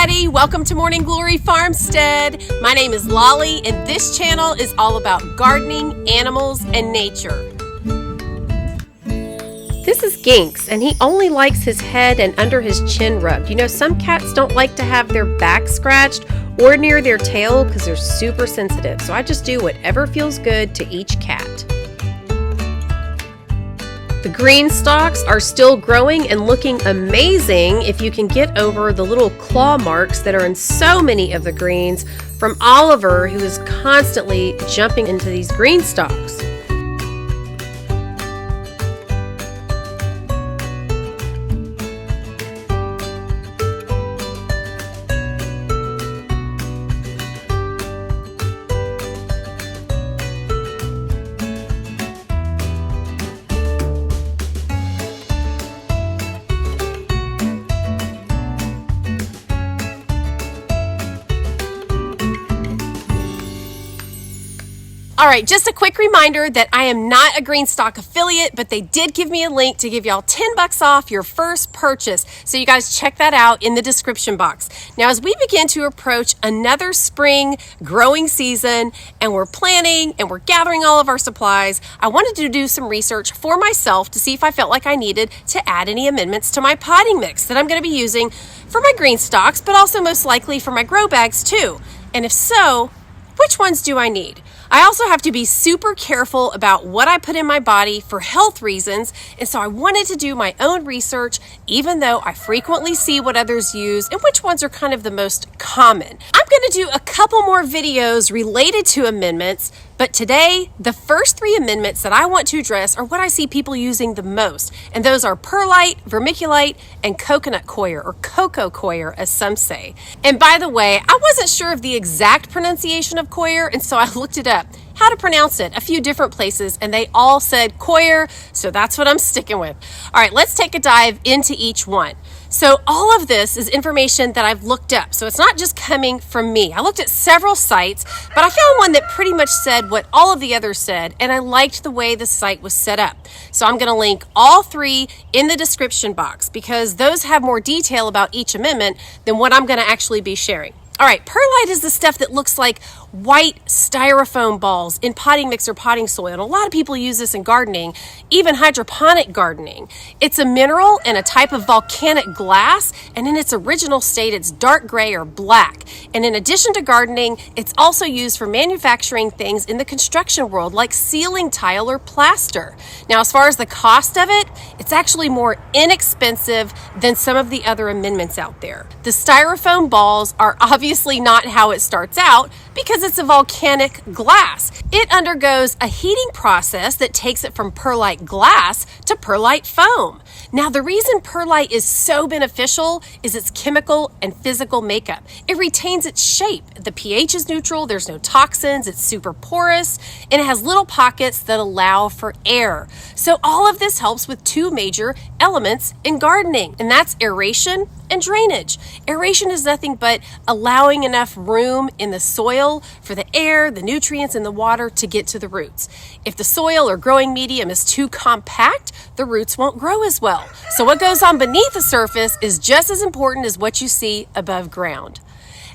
everybody, welcome to Morning Glory Farmstead. My name is Lolly and this channel is all about gardening, animals, and nature. This is Ginks, and he only likes his head and under his chin rubbed. You know, some cats don't like to have their back scratched or near their tail because they're super sensitive. So I just do whatever feels good to each cat. The green stalks are still growing and looking amazing if you can get over the little claw marks that are in so many of the greens from Oliver, who is constantly jumping into these green stalks. All right, just a quick reminder that I am not a GREENSTALK affiliate, but they did give me a link to give y'all $10 off your first purchase. So you guys check that out in the description box. Now, as we begin to approach another spring growing season and we're planning and we're gathering all of our supplies, I wanted to do some research for myself to see if I felt like I needed to add any amendments to my potting mix that I'm going to be using for my green stalks, but also most likely for my grow bags too. And if so, which ones do I need? I also have to be super careful about what I put in my body for health reasons, and so I wanted to do my own research, even though I frequently see what others use and which ones are kind of the most common. I'm going to do a couple more videos related to amendments, but today, the first 3 amendments that I want to address are what I see people using the most, and those are Perlite, Vermiculite, and Coconut Coir, or Coco Coir, as some say. And by the way, I wasn't sure of the exact pronunciation of Coir, and so I looked it up. How to pronounce it a few different places, and they all said Coir, so that's what I'm sticking with. All right, let's take a dive into each one. So all of this is information that I've looked up, so it's not just coming from me. I looked at several sites, but I found one that pretty much said what all of the others said, and I liked the way the site was set up. So I'm going to link all 3 in the description box because those have more detail about each amendment than what I'm going to actually be sharing. All right, perlite is the stuff that looks like white styrofoam balls in potting mix or potting soil. And a lot of people use this in gardening, even hydroponic gardening. It's a mineral and a type of volcanic glass, and in its original state, it's dark gray or black. And in addition to gardening, it's also used for manufacturing things in the construction world, like ceiling tile or plaster. Now, as far as the cost of it, it's actually more inexpensive than some of the other amendments out there. The styrofoam balls are obviously not how it starts out because it's a volcanic glass. It undergoes a heating process that takes it from perlite glass to perlite foam. Now, the reason perlite is so beneficial is its chemical and physical makeup. It retains its shape. The pH is neutral, there's no toxins, it's super porous, and it has little pockets that allow for air. So all of this helps with 2 major elements in gardening, and that's aeration and drainage. Aeration is nothing but allowing enough room in the soil for the air, the nutrients, and the water to get to the roots. If the soil or growing medium is too compact, the roots won't grow as well. So what goes on beneath the surface is just as important as what you see above ground.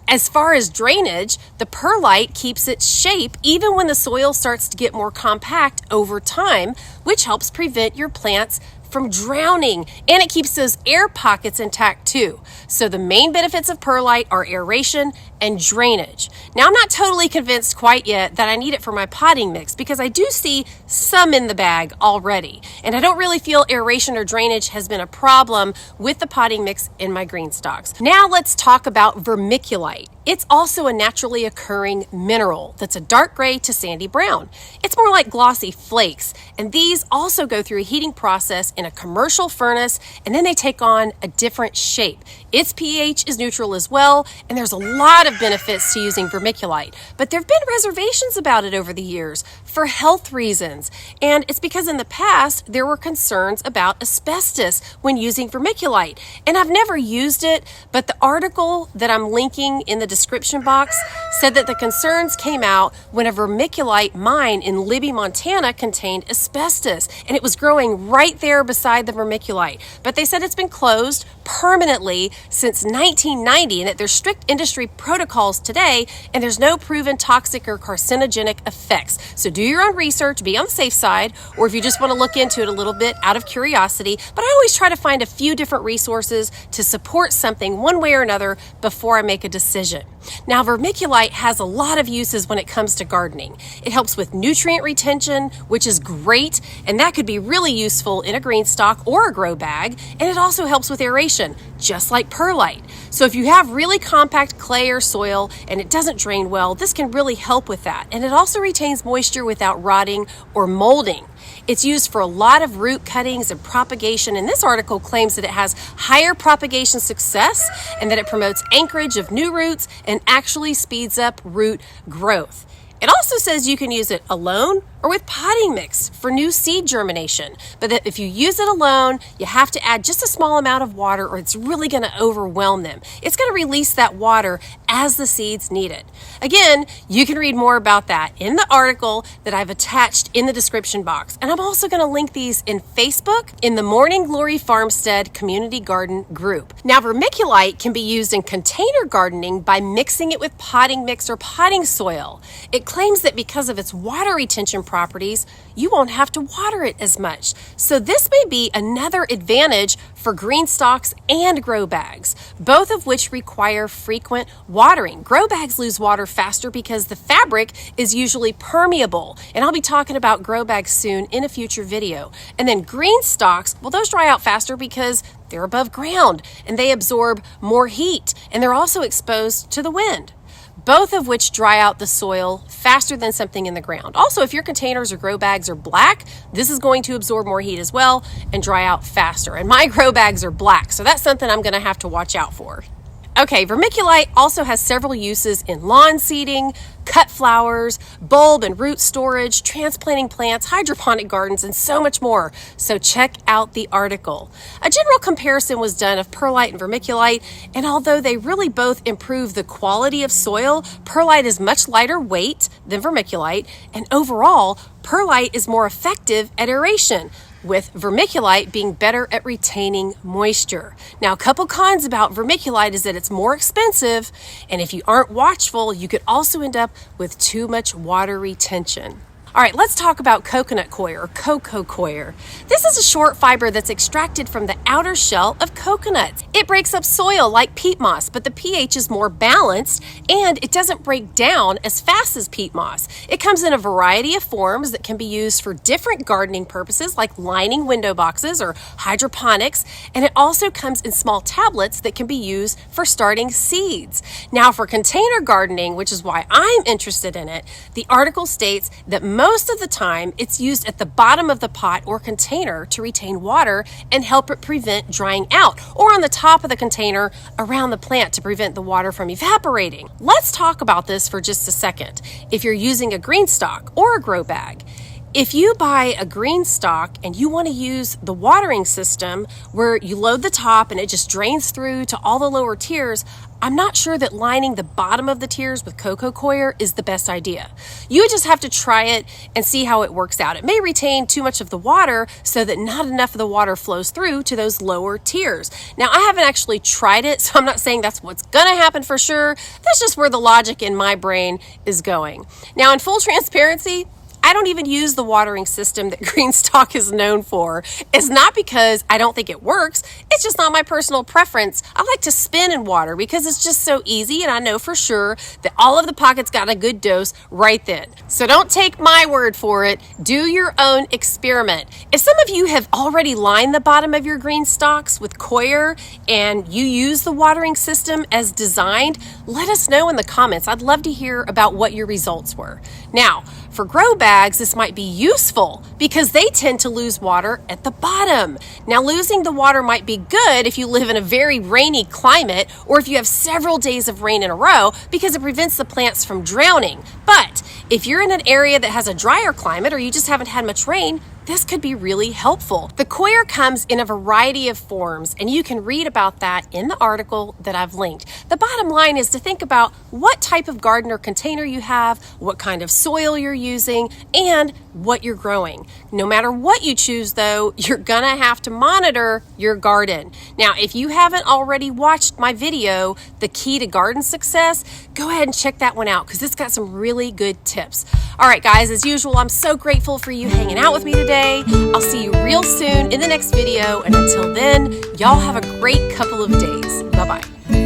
As far as drainage, the perlite keeps its shape even when the soil starts to get more compact over time, which helps prevent your plants from drowning, and it keeps those air pockets intact too. So the main benefits of perlite are aeration and drainage. Now, I'm not totally convinced quite yet that I need it for my potting mix because I do see some in the bag already, and I don't really feel aeration or drainage has been a problem with the potting mix in my green stalks. Now let's talk about vermiculite. It's also a naturally occurring mineral that's a dark gray to sandy brown. It's more like glossy flakes, and these also go through a heating process in a commercial furnace, and then they take on a different shape. Its pH is neutral as well, and there's a lot of benefits to using vermiculite, but there have been reservations about it over the years. for health reasons. And it's because in the past, there were concerns about asbestos when using vermiculite. And I've never used it, but the article that I'm linking in the description box said that the concerns came out when a vermiculite mine in Libby, Montana contained asbestos, and it was growing right there beside the vermiculite. But they said it's been closed permanently since 1990 and that there's strict industry protocols today, and there's no proven toxic or carcinogenic effects. So do your own research, be on the safe side, or if you just want to look into it a little bit out of curiosity. But I always try to find a few different resources to support something one way or another before I make a decision. Now, vermiculite has a lot of uses when it comes to gardening. It helps with nutrient retention, which is great, and that could be really useful in a green stalk or a grow bag. And it also helps with aeration, just like perlite. So if you have really compact clay or soil and it doesn't drain well, this can really help with that. And it also retains moisture without rotting or molding. It's used for a lot of root cuttings and propagation, and this article claims that it has higher propagation success and that it promotes anchorage of new roots and actually speeds up root growth. It also says you can use it alone or with potting mix for new seed germination, but that if you use it alone, you have to add just a small amount of water or it's really going to overwhelm them. It's going to release that water as the seeds need it. Again, you can read more about that in the article that I've attached in the description box. And I'm also going to link these in Facebook in the Morning Glory Farmstead Community Garden group. Now, vermiculite can be used in container gardening by mixing it with potting mix or potting soil. It claims that because of its water retention properties, you won't have to water it as much. So this may be another advantage for green stalks and grow bags, both of which require frequent watering. Grow bags lose water faster because the fabric is usually permeable, and I'll be talking about grow bags soon in a future video. And then green stalks, well, those dry out faster because they're above ground and they absorb more heat, and they're also exposed to the wind, both of which dry out the soil faster than something in the ground. Also, if your containers or grow bags are black, this is going to absorb more heat as well and dry out faster. And my grow bags are black, so that's something I'm going to have to watch out for. Okay, vermiculite also has several uses in lawn seeding, cut flowers, bulb and root storage, transplanting plants, hydroponic gardens, and so much more. So check out the article. A general comparison was done of perlite and vermiculite, and although they really both improve the quality of soil, perlite is much lighter weight than vermiculite, and overall, perlite is more effective at aeration, with vermiculite being better at retaining moisture. Now, a couple cons about vermiculite is that it's more expensive, and if you aren't watchful, you could also end up with too much water retention. All right, let's talk about coconut coir or cocoa coir. This is a short fiber that's extracted from the outer shell of coconuts. It breaks up soil like peat moss, but the pH is more balanced and it doesn't break down as fast as peat moss. It comes in a variety of forms that can be used for different gardening purposes like lining window boxes or hydroponics, and it also comes in small tablets that can be used for starting seeds. Now, for container gardening, which is why I'm interested in it, the article states that most of the time, it's used at the bottom of the pot or container to retain water and help it prevent drying out, or on the top of the container around the plant to prevent the water from evaporating. Let's talk about this for just a second. If you're using a green stalk or a grow bag, if you buy a green stalk and you want to use the watering system where you load the top and it just drains through to all the lower tiers, I'm not sure that lining the bottom of the tiers with cocoa coir is the best idea. You just have to try it and see how it works out. It may retain too much of the water so that not enough of the water flows through to those lower tiers. Now, I haven't actually tried it, so I'm not saying that's what's gonna happen for sure. That's just where the logic in my brain is going. Now, in full transparency, I don't even use the watering system that GreenStalk is known for. It's not because I don't think it works. It's just not my personal preference. I like to spin and water because it's just so easy, and I know for sure that all of the pockets got a good dose right then. So don't take my word for it. Do your own experiment. If some of you have already lined the bottom of your green stalks with coir and you use the watering system as designed, let us know in the comments. I'd love to hear about what your results were. Now, for grow bags, this might be useful because they tend to lose water at the bottom. Now, losing the water might be good if you live in a very rainy climate or if you have several days of rain in a row because it prevents the plants from drowning. But If you're in an area that has a drier climate or you just haven't had much rain, this could be really helpful. The coir comes in a variety of forms, and you can read about that in the article that I've linked. The bottom line is to think about what type of garden or container you have, what kind of soil you're using, and what you're growing. No matter what you choose though, you're gonna have to monitor your garden. Now, if you haven't already watched my video, The Key to Garden Success, go ahead and check that one out because it's got some really good tips. All right, guys, as usual, I'm so grateful for you hanging out with me today. I'll see you real soon in the next video, and until then, y'all have a great couple of days. Bye-bye.